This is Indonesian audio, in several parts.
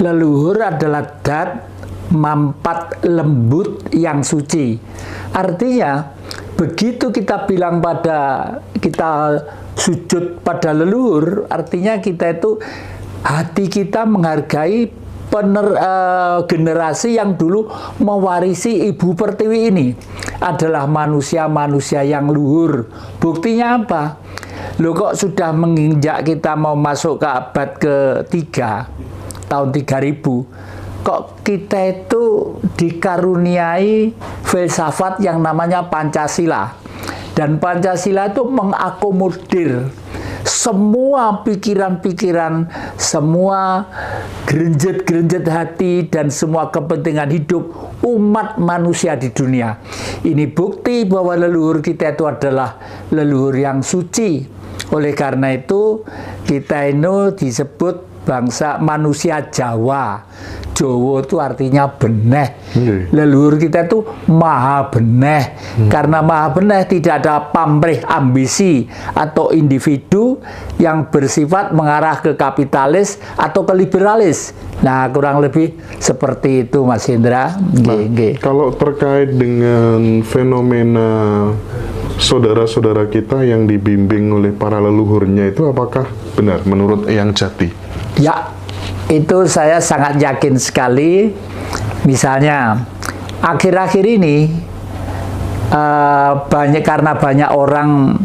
Leluhur adalah dat mampat lembut yang suci. Artinya, begitu kita bilang kita sujud pada leluhur, artinya kita itu hati kita menghargai generasi yang dulu mewarisi Ibu Pertiwi ini adalah manusia-manusia yang luhur. Buktinya apa? Loh, kok sudah menginjak kita mau masuk ke abad ketiga, tahun 3000, kok kita itu dikaruniai filsafat yang namanya Pancasila. Dan Pancasila itu mengakomodir semua pikiran-pikiran, semua gerenjet-gerenjet hati, dan semua kepentingan hidup umat manusia di dunia. Ini bukti bahwa leluhur kita itu adalah leluhur yang suci. Oleh karena itu, kita ini disebut bangsa manusia Jawa. Jawa itu artinya beneh. Leluhur kita itu maha beneh. Karena maha beneh tidak ada pamrih ambisi atau individu yang bersifat mengarah ke kapitalis atau ke liberalis. Nah, kurang lebih seperti itu, Mas Hendra. Kalau terkait dengan fenomena saudara-saudara kita yang dibimbing oleh para leluhurnya itu, apakah benar menurut Eyang Jati? Ya, itu saya sangat yakin sekali. Misalnya, akhir-akhir ini karena banyak orang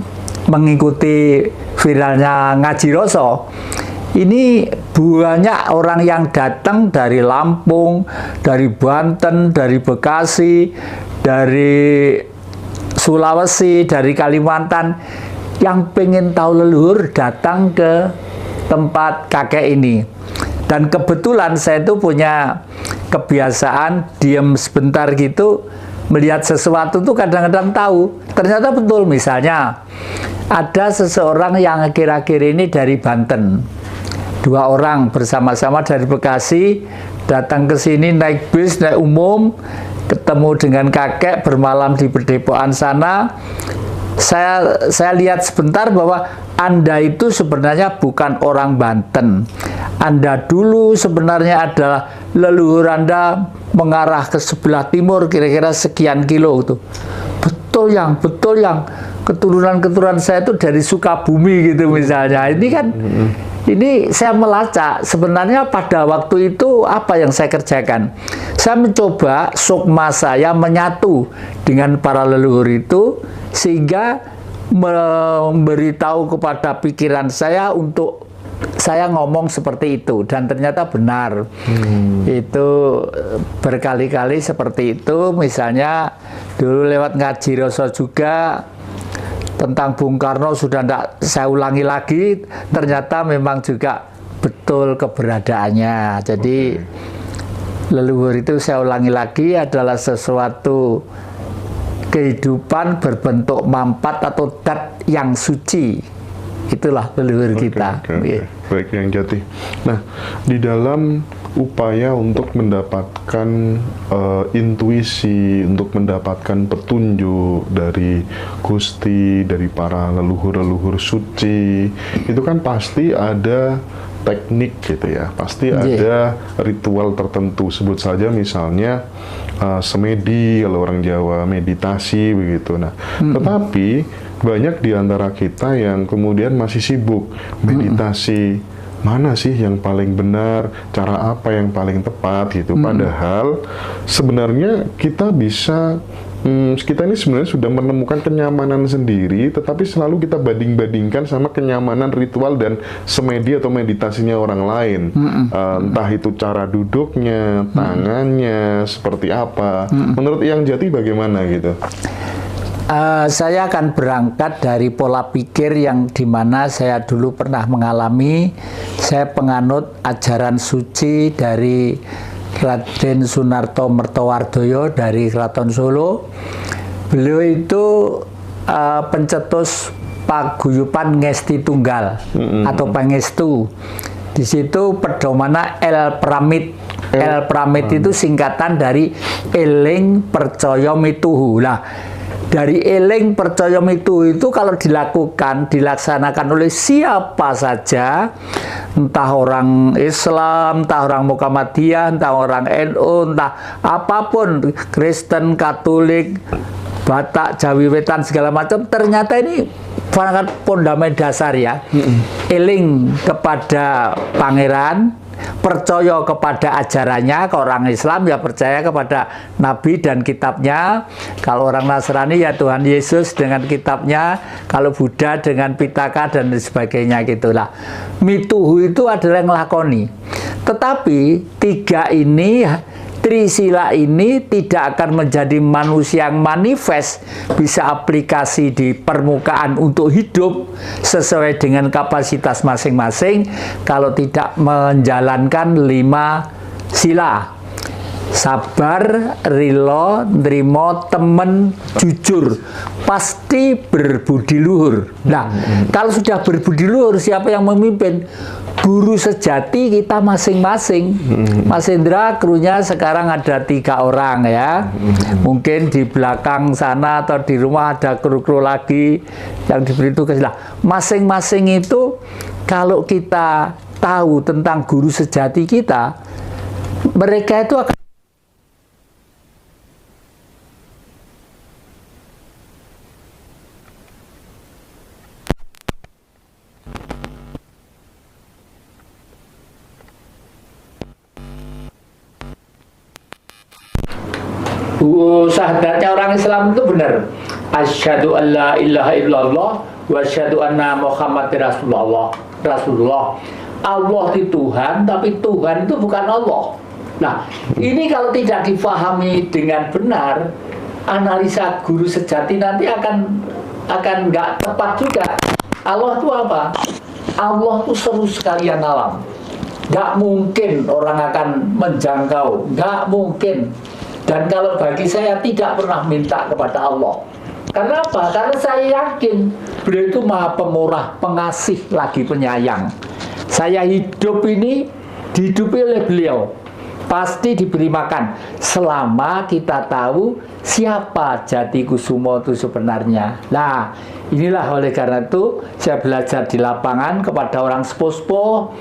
mengikuti viralnya Ngaji Roso, ini banyak orang yang datang dari Lampung, dari Banten, dari Bekasi, dari Sulawesi, dari Kalimantan, yang pengen tahu leluhur datang ke tempat kakek ini. Dan kebetulan saya itu punya kebiasaan diam sebentar gitu, melihat sesuatu tuh kadang-kadang tahu. Ternyata betul. Misalnya ada seseorang yang akhir-akhir ini dari Banten, 2 orang bersama-sama dari Bekasi datang ke sini naik bis, naik umum, ketemu dengan kakek, bermalam di perdepoan sana. Saya lihat sebentar bahwa Anda itu sebenarnya bukan orang Banten. Anda dulu sebenarnya adalah leluhur Anda mengarah ke sebelah timur, kira-kira sekian kilo itu. Betul yang keturunan-keturunan saya itu dari Sukabumi gitu misalnya. Ini kan ini saya melacak sebenarnya pada waktu itu apa yang saya kerjakan. Saya mencoba sukma saya menyatu dengan para leluhur itu, sehingga memberitahu kepada pikiran saya untuk saya ngomong seperti itu, dan ternyata benar. Itu berkali-kali seperti itu. Misalnya dulu lewat Ngaji Roso juga tentang Bung Karno sudah tidak saya ulangi lagi, ternyata memang juga betul keberadaannya. Jadi leluhur itu saya ulangi lagi adalah sesuatu kehidupan berbentuk mampat atau dat yang suci. Itulah leluhur kita. Baik, Eyang Jati. Nah, di dalam upaya untuk mendapatkan intuisi, untuk mendapatkan petunjuk dari Gusti, dari para leluhur-leluhur suci, itu kan pasti ada teknik gitu ya, pasti ada ritual tertentu. Sebut saja misalnya semedi, kalau orang Jawa meditasi begitu. Nah, tetapi banyak di antara kita yang kemudian masih sibuk meditasi. Mana sih yang paling benar, cara apa yang paling tepat gitu. Padahal sebenarnya kita bisa, kita ini sebenarnya sudah menemukan kenyamanan sendiri, tetapi selalu kita banding-bandingkan sama kenyamanan ritual dan semedi atau meditasinya orang lain. Entah itu cara duduknya, tangannya, seperti apa. Menurut Eyang Jati bagaimana gitu? Saya akan berangkat dari pola pikir yang dimana saya dulu pernah mengalami. Saya penganut ajaran suci dari Raden Sunarto Mertowardoyo dari Keraton Solo. Beliau itu pencetus paguyuban ngesti tunggal atau pangestu. Di situ pedomana El Pramit. El Pramit itu singkatan dari eling percaya mituhu. Lah, dari eling percaya itu kalau dilaksanakan oleh siapa saja, entah orang Islam, entah orang Muhammadiyah, entah orang NU, entah apapun, Kristen, Katolik, Batak, Jawi Wetan, segala macam, ternyata ini sangat fondamen dasar ya. Eling kepada pangeran, percaya kepada ajarannya. Kalau orang Islam ya percaya kepada Nabi dan kitabnya. Kalau orang Nasrani ya Tuhan Yesus dengan kitabnya. Kalau Buddha dengan Pitaka dan sebagainya gitulah. Mituhu itu adalah yang ngelakoni. Tetapi tiga ini, Trisila ini tidak akan menjadi manusia yang manifest, bisa aplikasi di permukaan untuk hidup sesuai dengan kapasitas masing-masing kalau tidak menjalankan 5 sila. Sabar, rilo, nrimo, temen, jujur. Pasti berbudi luhur. Nah, kalau sudah berbudi luhur, siapa yang memimpin? Guru sejati kita masing-masing. Mas Indra, krunya sekarang ada 3 orang ya. Mungkin di belakang sana atau di rumah ada kru-kru lagi yang diberi tugas. Nah, masing-masing itu kalau kita tahu tentang guru sejati kita, mereka itu akan syahadatnya orang Islam itu benar. Asyhadu an la ilaha illallah wa asyhadu anna Muhammadar Rasulullah. Allah itu Tuhan, tapi Tuhan itu bukan Allah. Nah, ini kalau tidak difahami dengan benar, analisa guru sejati nanti akan nggak tepat juga. Allah itu apa? Allah itu seluruh sekalian alam. Nggak mungkin orang akan menjangkau, nggak mungkin. Dan kalau bagi saya tidak pernah minta kepada Allah. Karena apa? Karena saya yakin beliau itu maha pemurah, pengasih, lagi penyayang. Saya hidup ini dihidupi oleh beliau. Pasti diberi makan. Selama kita tahu siapa Jati Kusumo itu sebenarnya. Nah, inilah oleh karena itu saya belajar di lapangan kepada orang sepuh-sepuh,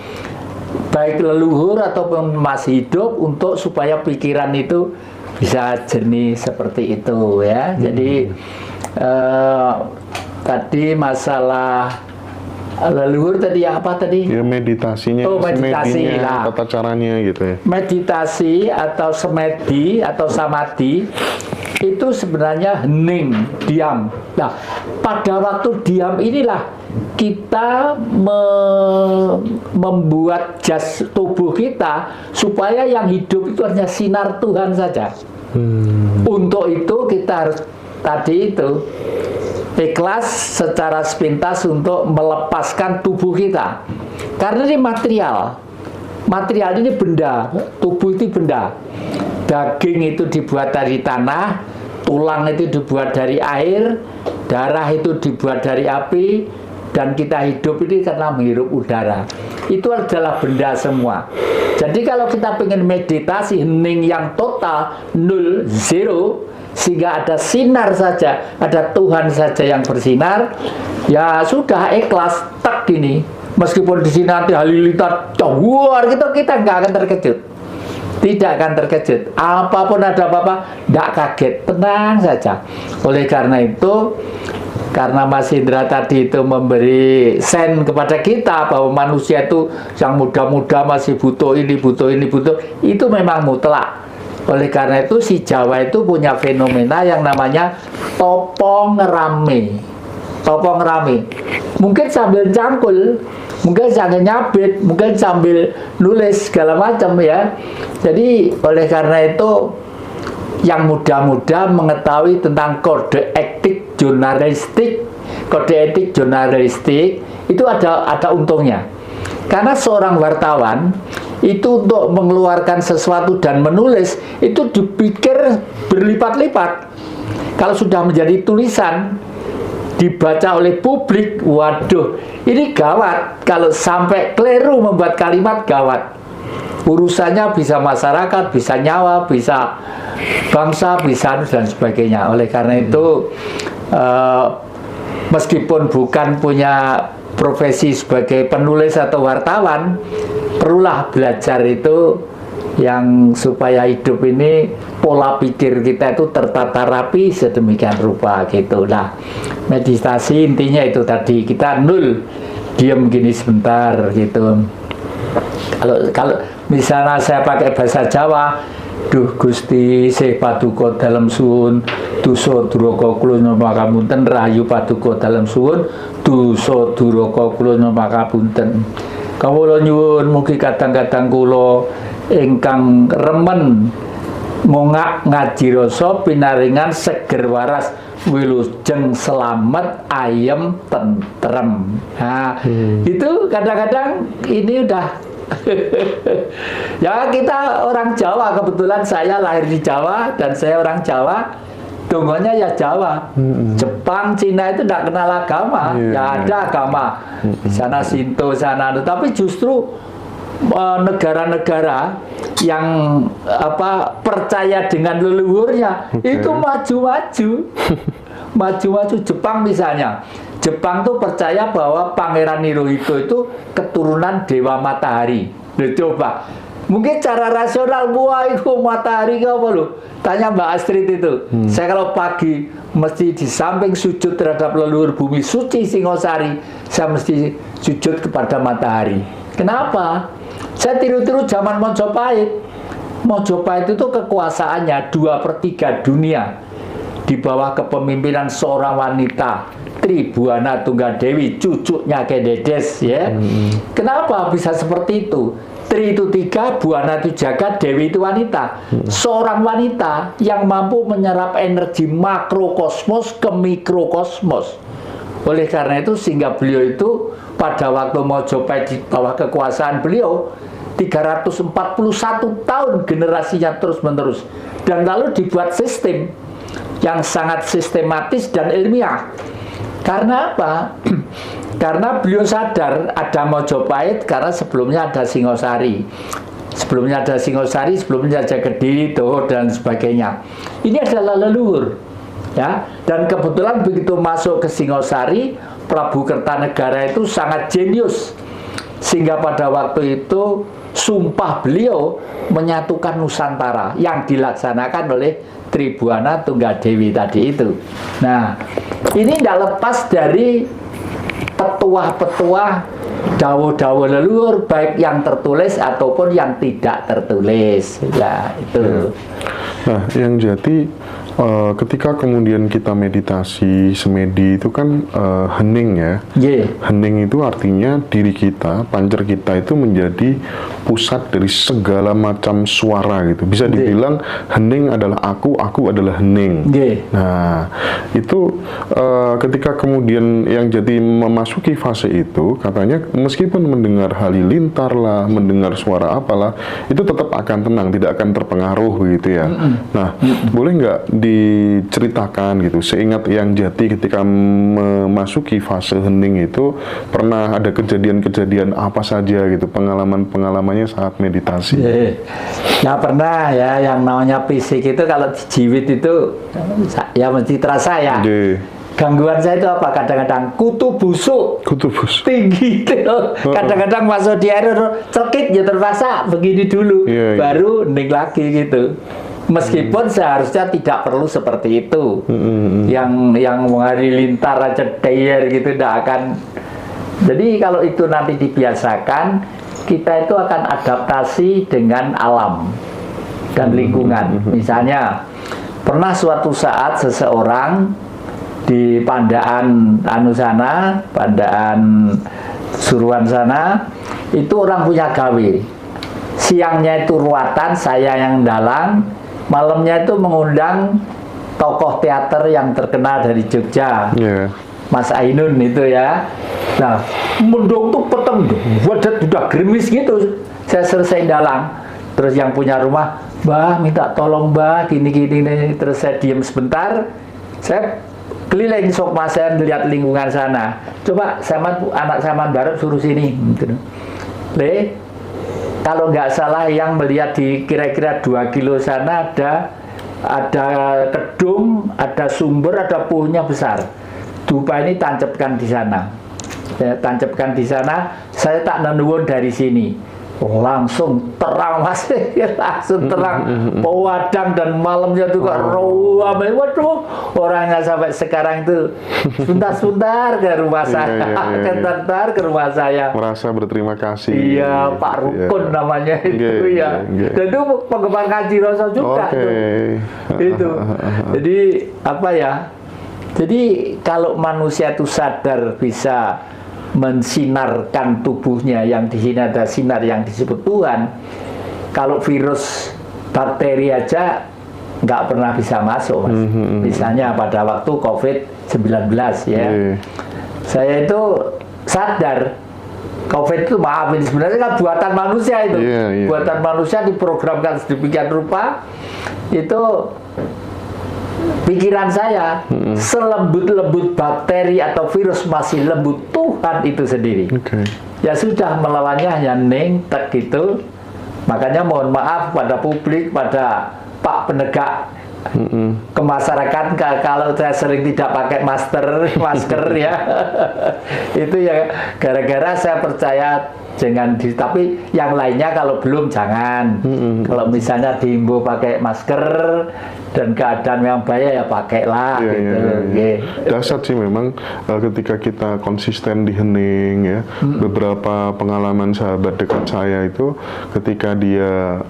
baik leluhur ataupun masih hidup, untuk supaya pikiran itu bisa jernih seperti itu ya. Jadi tadi masalah leluhur tadi apa tadi? Ya meditasinya, meditasi lah. Tata caranya gitu ya. Meditasi atau semedi atau samadhi itu sebenarnya hening, diam. Nah, pada waktu diam inilah kita membuat jas tubuh kita supaya yang hidup itu hanya sinar Tuhan saja. Untuk itu kita harus tadi itu ikhlas secara sepintas untuk melepaskan tubuh kita. Karena ini material ini benda, tubuh itu benda. Daging itu dibuat dari tanah, tulang itu dibuat dari air, darah itu dibuat dari api, dan kita hidup ini karena menghirup udara. Itu adalah benda semua. Jadi kalau kita pengen meditasi hening yang total, 0, 0, sehingga ada sinar saja, ada Tuhan saja yang bersinar, ya sudah ikhlas, tak gini. Meskipun di sini nanti halilintar keluar gitu, kita nggak akan terkejut. Tidak akan terkejut. Apapun ada apa-apa, nggak kaget, tenang saja. Oleh karena itu, karena Mas Indra tadi itu memberi sen kepada kita bahwa manusia itu yang muda-muda masih butuh ini, itu memang mutlak. Oleh karena itu si Jawa itu punya fenomena yang namanya topong rame. Mungkin sambil cangkul, mungkin sambil nyabit, mungkin sambil nulis segala macam ya. Jadi oleh karena itu yang muda-muda mengetahui tentang kode etik jurnalistik itu ada untungnya. Karena seorang wartawan itu untuk mengeluarkan sesuatu dan menulis itu dipikir berlipat-lipat. Kalau sudah menjadi tulisan dibaca oleh publik, waduh, ini gawat. Kalau sampai keliru membuat kalimat, gawat. Urusannya bisa masyarakat, bisa nyawa, bisa bangsa, bisa dan sebagainya. Oleh karena itu eh, meskipun bukan punya profesi sebagai penulis atau wartawan, perlulah belajar itu yang supaya hidup ini pola pikir kita itu tertata rapi sedemikian rupa gitu. Nah, meditasi intinya itu tadi, kita nul, diam gini sebentar gitu. Kalau misalnya saya pakai bahasa Jawa, duh Gusti sih paduka dalam suwun, dosa duraka kula nyuwun pangapunten, rahayu paduka dalam suwun, dosa duraka kula nyuwun pangapunten. Kawula nyuwun mugi kadang-kadang kula ingkang remen mongak ngaji rasa pinaringan seger waras wilujeng selamat ayem tentrem. Nah, itu kadang-kadang ini udah ya, kita orang Jawa, kebetulan saya lahir di Jawa dan saya orang Jawa, dongonya ya Jawa. Jepang, Cina itu tidak kenal agama, ya ada agama sana Shinto, sana, tapi justru negara-negara yang percaya dengan leluhurnya itu maju-maju. Maju-maju. Jepang misalnya, Jepang tuh percaya bahwa Pangeran Hirohito itu keturunan Dewa Matahari. Loh, coba, mungkin cara rasional, wah itu matahari apa loh? Tanya Mbak Astrid itu. Saya kalau pagi mesti di samping sujud terhadap leluhur bumi suci Singosari, saya mesti sujud kepada matahari. Kenapa? Saya tiru-tiru zaman Mojopahit. Mojopahit itu kekuasaannya 2/3 dunia di bawah kepemimpinan seorang wanita, Tribuana Tunggadewi, cucunya Kededes, ya. Kenapa bisa seperti itu? Tri itu 3, Buana itu jagat, Dewi itu wanita. Seorang wanita yang mampu menyerap energi makrokosmos ke mikrokosmos. Oleh karena itu sehingga beliau itu pada waktu Mojopahit di bawah kekuasaan beliau 341 tahun generasinya terus-menerus, dan lalu dibuat sistem yang sangat sistematis dan ilmiah. Karena apa? Karena beliau sadar ada Mojopahit karena sebelumnya ada Singosari. Sebelumnya ada Singosari, sebelumnya ada Kediri, Toho, dan sebagainya. Ini adalah leluhur. Ya, dan kebetulan begitu masuk ke Singosari, Prabu Kertanegara itu sangat jenius, sehingga pada waktu itu sumpah beliau menyatukan Nusantara yang dilaksanakan oleh Tribuana Tunggadewi tadi itu. Nah, ini tidak lepas dari petuah-petuah dawuh-dawuh leluhur, baik yang tertulis ataupun yang tidak tertulis. Ya, itu. Nah, yang jadi ketika kemudian kita meditasi semedi itu kan hening ya. Hening itu artinya diri kita, pancer kita itu menjadi pusat dari segala macam suara gitu. Bisa dibilang hening adalah aku adalah hening. Nah, itu ketika kemudian yang jadi memasuki fase itu, katanya meskipun mendengar halilintar lah, mendengar suara apalah, itu tetap akan tenang, tidak akan terpengaruh gitu ya. Nah, boleh nggak diceritakan gitu, seingat yang Jati ketika memasuki fase hening itu pernah ada kejadian-kejadian apa saja gitu, pengalaman-pengalamannya saat meditasi? Ya pernah ya, yang namanya fisik itu kalau dijiwit itu ya mesti terasa ya. Gangguan saya itu apa? Kadang-kadang kutu busuk tinggi itu, kadang-kadang masuk di air cekik ya terpaksa begini dulu, baru hening lagi gitu. Meskipun seharusnya tidak perlu seperti itu. Yang halilintar aja dayer gitu tidak akan. Jadi kalau itu nanti dibiasakan, kita itu akan adaptasi dengan alam dan lingkungan. Misalnya pernah suatu saat seseorang di Pandaan sana, Pandaan Suruhan sana, itu orang punya gawe. Siangnya itu ruatan, saya yang dalang. Malamnya itu mengundang tokoh teater yang terkenal dari Jogja, Mas Ainun itu ya. Nah, mendung tuh peteng, wadat udah gerimis gitu. Saya selesai dalang, terus yang punya rumah, Mbah minta tolong Mbah, gini-gini nih. Terus saya diem sebentar, saya keliling sok mas, saya lihat lingkungan sana. Coba anak Saman Barat suruh sini. Gitu. Kalau nggak salah yang melihat di kira-kira 2 kilo sana ada ada kedung, ada sumber, ada punya besar. Dupa ini tancapkan di sana. Saya tancapkan di sana, saya tak nenuwun dari sini. Langsung terang mas, langsung terang pewadang dan malamnya juga ramai. Waduh, orangnya sampai sekarang itu sebentar ke rumah saya, sebentar ke rumah saya. Merasa berterima kasih. Iya, Pak Rukun namanya itu ya. Dan itu penggemar Kaji Roso juga tuh. Itu. Jadi apa ya? Jadi kalau manusia itu sadar bisa mensinarkan tubuhnya, yang di sini ada sinar yang disebut Tuhan. Kalau virus, bakteri aja nggak pernah bisa masuk, mas. Misalnya pada waktu COVID-19 ya, saya itu sadar COVID itu, maaf ini sebenarnya kan buatan manusia itu, buatan manusia diprogramkan sedemikian rupa itu. Pikiran saya selembut-lembut bakteri atau virus masih lembut Tuhan itu sendiri. Ya sudah, melawannya hanya neng-tek gitu. Makanya mohon maaf pada publik, pada Pak penegak kemasyarakatan kalau saya sering tidak pakai masker ya. Itu ya gara-gara saya percaya jangan tapi yang lainnya kalau belum jangan. Kalau misalnya diimbau pakai masker dan keadaan yang bahaya ya pakailah gitu. Dasar sih memang ketika kita konsisten di hening ya. Beberapa pengalaman sahabat dekat saya itu ketika dia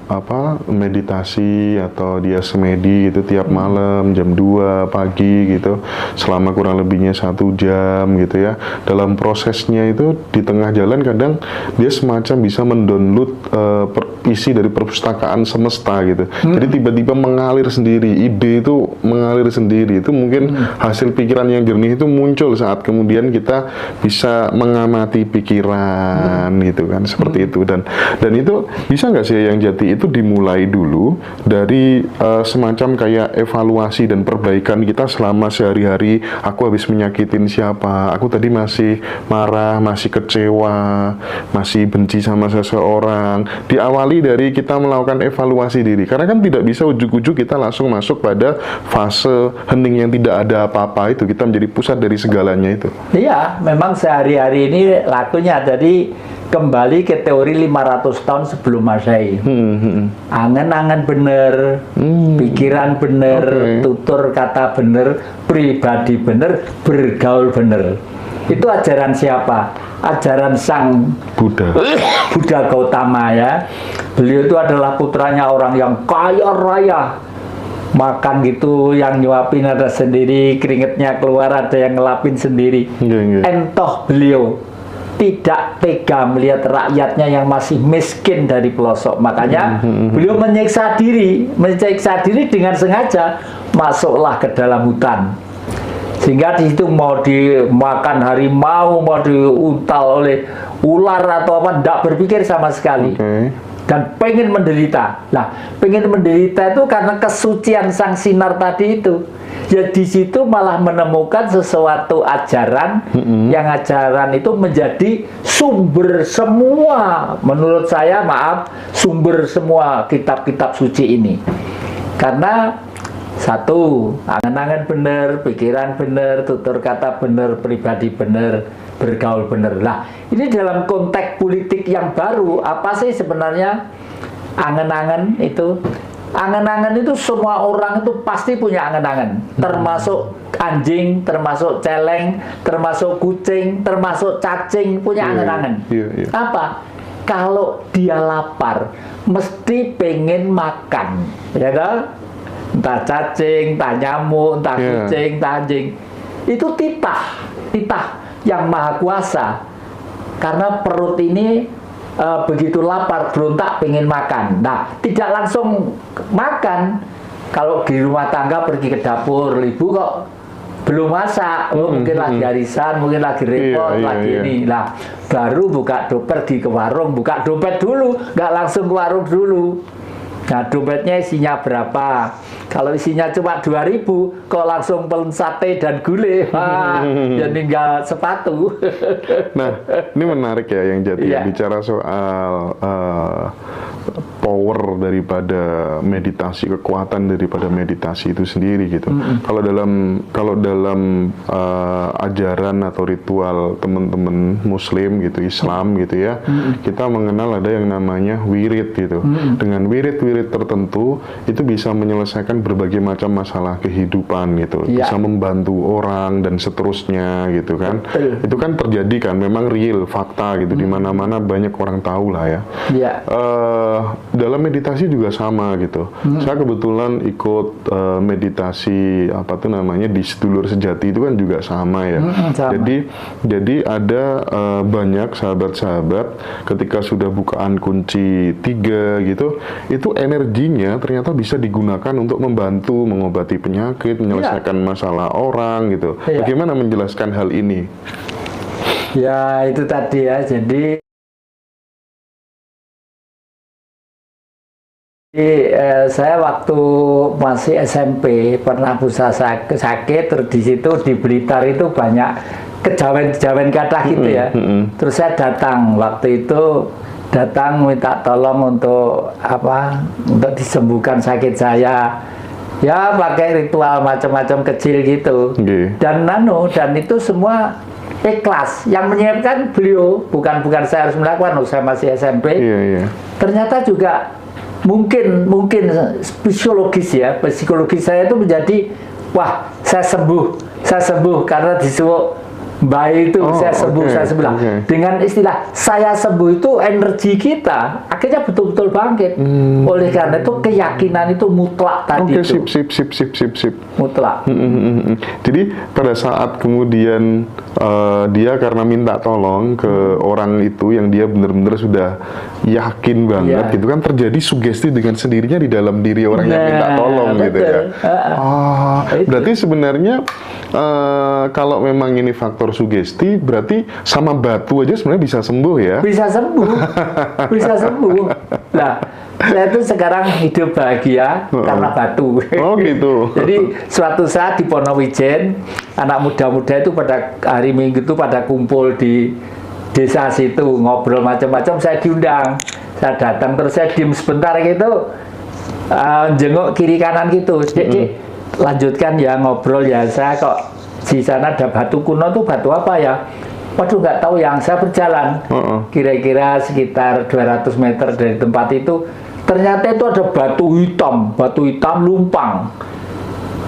meditasi atau dia semedi itu tiap malam jam 2 pagi gitu selama kurang lebihnya 1 jam gitu ya. Dalam prosesnya itu di tengah jalan kadang dia semacam bisa mendownload isi dari perpustakaan semesta gitu. Jadi tiba-tiba mengalir sendiri, ide itu mengalir sendiri. Itu mungkin hasil pikiran yang jernih itu muncul saat kemudian kita bisa mengamati pikiran gitu kan, seperti itu. Dan itu bisa nggak sih yang Jati itu dimulai dulu dari semacam kayak evaluasi dan perbaikan kita selama sehari-hari. Aku habis menyakitin siapa? Aku tadi masih marah, masih kecewa, masih benci sama seseorang. Diawali dari kita melakukan evaluasi diri, karena kan tidak bisa ujuk-ujuk kita langsung masuk pada fase hening yang tidak ada apa-apa itu, kita menjadi pusat dari segalanya itu. Iya, memang sehari-hari ini lakunya. Jadi kembali ke teori 500 tahun sebelum Masehi. Angan-angan bener, pikiran bener, tutur kata bener, pribadi bener, bergaul bener. Itu ajaran siapa? Ajaran Sang Buddha Gautama ya. Beliau itu adalah putranya orang yang kaya raya. Makan gitu, yang nyuapin ada sendiri, keringetnya keluar ada yang ngelapin sendiri. Entoh beliau tidak tega melihat rakyatnya yang masih miskin dari pelosok. Makanya beliau menyiksa diri dengan sengaja, masuklah ke dalam hutan. Sehingga di situ mau dimakan harimau, mau diuntal oleh ular atau apa, tidak berpikir sama sekali. Dan pengen menderita. Nah, pengen menderita itu karena kesucian sang sinar tadi itu. Ya di situ malah menemukan sesuatu ajaran, yang ajaran itu menjadi sumber semua, menurut saya, sumber semua kitab-kitab suci ini. Karena satu, angan-angan bener, pikiran bener, tutur kata bener, pribadi bener, bergaul bener. Lah, ini dalam konteks politik yang baru, apa sih sebenarnya angan-angan itu? Angan-angan itu semua orang itu pasti punya angan-angan, termasuk anjing, termasuk celeng, termasuk kucing, termasuk cacing, punya angan-angan. Apa? Kalau dia lapar, mesti pengen makan, ya kan? Entah cacing, entah nyamuk, entah kucing, entah anjing. Itu titah yang maha kuasa. Karena perut ini begitu lapar, berontak pengen makan. Nah, tidak langsung makan. Kalau di rumah tangga pergi ke dapur, ibu kok belum masak, mungkin lagi arisan, mungkin lagi repot, ini. Nah, baru buka dompet, pergi ke warung, buka dompet dulu, nggak langsung ke warung dulu. Nah, dompetnya isinya berapa? Kalau isinya cuma 2.000, kok langsung pelen sate dan gulai, wah, ya tinggal sepatu. Nah, ini menarik ya yang Jati Iya. bicara soal power daripada meditasi, kekuatan daripada meditasi itu sendiri gitu. Kalau dalam ajaran atau ritual teman-teman Muslim gitu, Islam gitu ya, kita mengenal ada yang namanya wirid gitu. Dengan wirid-wirid tertentu itu bisa menyelesaikan berbagai macam masalah kehidupan gitu, Iya. bisa membantu orang dan seterusnya gitu kan. Betul. Itu kan terjadi kan, memang real, fakta gitu, di mana-mana banyak orang tahu lah ya. Iya. Dalam meditasi juga sama gitu. Saya kebetulan ikut meditasi apa tuh namanya di Sedulur Sejati, itu kan juga sama ya. Sama. Jadi ada banyak sahabat-sahabat ketika sudah bukaan kunci 3 gitu, itu energinya ternyata bisa digunakan untuk membantu mengobati penyakit, menyelesaikan masalah orang gitu. Iya. Bagaimana menjelaskan hal ini? Ya itu tadi ya, jadi saya waktu masih SMP pernah busa sakit, terus di situ di Blitar itu banyak kejawen-kejawen kathah gitu ya. Terus saya datang waktu itu minta tolong untuk apa? Untuk disembuhkan sakit saya. Ya pakai ritual macam-macam kecil gitu. Okay. Dan itu semua ikhlas. Yang menyiapkan beliau, bukan saya harus melakukan. Saya masih SMP. Iya. Ternyata juga mungkin psikologis saya itu menjadi wah saya sembuh karena disuruh baik itu saya sembuh. Dengan istilah saya sembuh itu energi kita akhirnya betul-betul bangkit. Oleh karena itu keyakinan itu mutlak tadi itu. Sip. Mutlak. Jadi pada saat kemudian dia karena minta tolong ke orang itu yang dia benar-benar sudah yakin banget gitu kan, terjadi sugesti dengan sendirinya di dalam diri orang yang minta tolong gitu ya. Berarti sebenarnya kalau memang ini faktor sugesti, berarti sama batu aja sebenarnya bisa sembuh ya? Bisa sembuh. Nah, saya tuh sekarang hidup bahagia karena batu. Oh gitu. Jadi suatu saat di Ponowijen, anak muda-muda itu pada hari Minggu itu pada kumpul di desa situ, ngobrol macam-macam, saya diundang. Saya datang terus saya diem sebentar gitu, jenguk kiri kanan gitu. Dek, lanjutkan ya ngobrol ya, saya kok di sana ada batu kuno tuh batu apa ya? Waduh nggak tahu, yang saya berjalan kira-kira sekitar 200 meter dari tempat itu, ternyata itu ada batu hitam lumpang.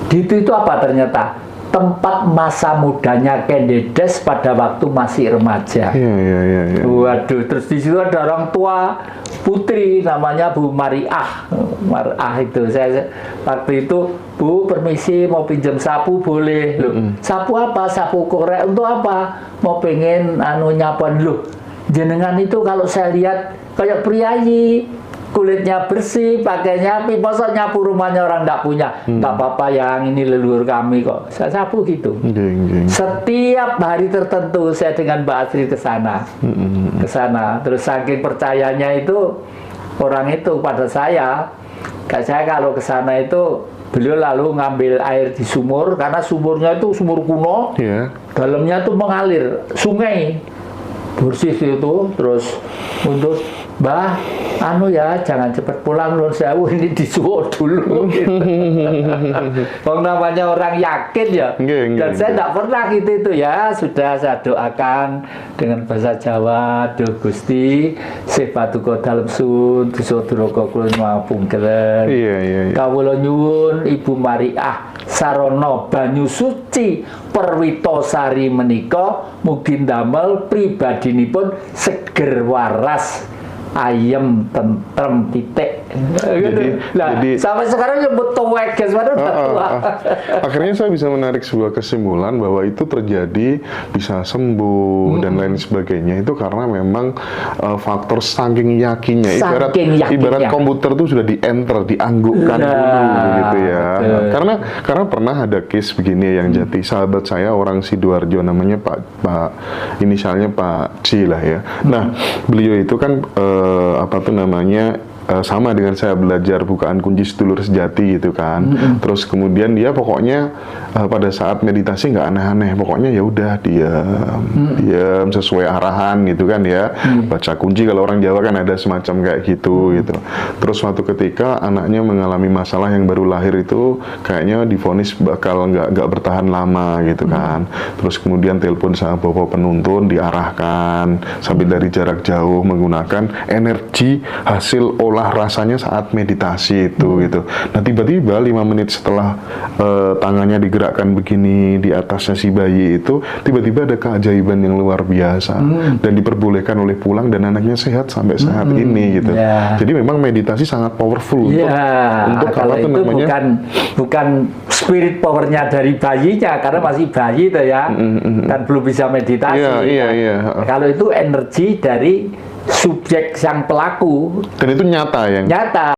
Itu apa ternyata? Tempat masa mudanya Kendedes pada waktu masih remaja. Iya. Waduh, terus di situ ada orang tua putri namanya Bu Mariah. Itu saya waktu itu, Bu permisi mau pinjam sapu boleh. Loh, sapu apa? Sapu korek untuk apa? Mau pengen nyapuan. Loh, jenengan itu kalau saya lihat kayak priayi, kulitnya bersih, pakai nyapi, masa nyapu rumahnya orang nggak punya. Nggak apa-apa, yang ini leluhur kami kok. Saya sapu gitu. Setiap hari tertentu saya dengan Mbak Astri ke sana. Terus saking percayanya itu orang itu pada saya kalau ke sana itu beliau lalu ngambil air di sumur, karena sumurnya itu sumur kuno. Dalamnya tuh mengalir sungai. Bersih itu, terus untuk Mbah, jangan cepat pulang Lur Sewu, ini disuwuk dulu. Gitu. Namanya orang yakin ya. Dan saya tidak pernah gitu ya. Sudah saya doakan dengan bahasa Jawa, Duh Gusti, Sih Paduka Dalem Sun, Dusodrogo Kulon Mapungkeren. Kawula nyuwun Ibu Mariah Sarono banyu suci Perwitosari menika mugi damel pribadinipun seger waras, ayem, tentrem, titik. Jadi sampai sekarang nyebut tuwek, akhirnya saya bisa menarik sebuah kesimpulan bahwa itu terjadi bisa sembuh dan lain sebagainya itu karena memang faktor saking yakinnya. Ibarat komputer itu sudah di-enter, dianggukkan dulu gitu ya. Karena pernah ada case begini yang Jati, sahabat saya orang Sidoarjo namanya Pak inisialnya Pak C lah ya. Nah, beliau itu kan sama dengan saya belajar bukaan kunci sedulur sejati gitu kan. Terus kemudian dia pokoknya pada saat meditasi nggak aneh-aneh, pokoknya ya udah diam sesuai arahan gitu kan ya. Baca kunci, kalau orang Jawa kan ada semacam kayak gitu gitu. Terus suatu ketika anaknya mengalami masalah yang baru lahir itu kayaknya divonis bakal nggak bertahan lama gitu kan. Terus kemudian telepon sama bapak penuntun, diarahkan sampai dari jarak jauh menggunakan energi hasil olah rasanya saat meditasi itu gitu. Nah tiba-tiba 5 menit setelah tangannya digerakkan begini di atasnya si bayi itu, tiba-tiba ada keajaiban yang luar biasa dan diperbolehkan oleh pulang dan anaknya sehat sampai saat ini gitu. Jadi memang meditasi sangat powerful untuk kalau itu namanya, bukan spirit powernya dari bayinya karena masih bayi itu ya, dan belum bisa meditasi. Kalau itu energi dari subjek sang pelaku, dan itu nyata ya. Nyata.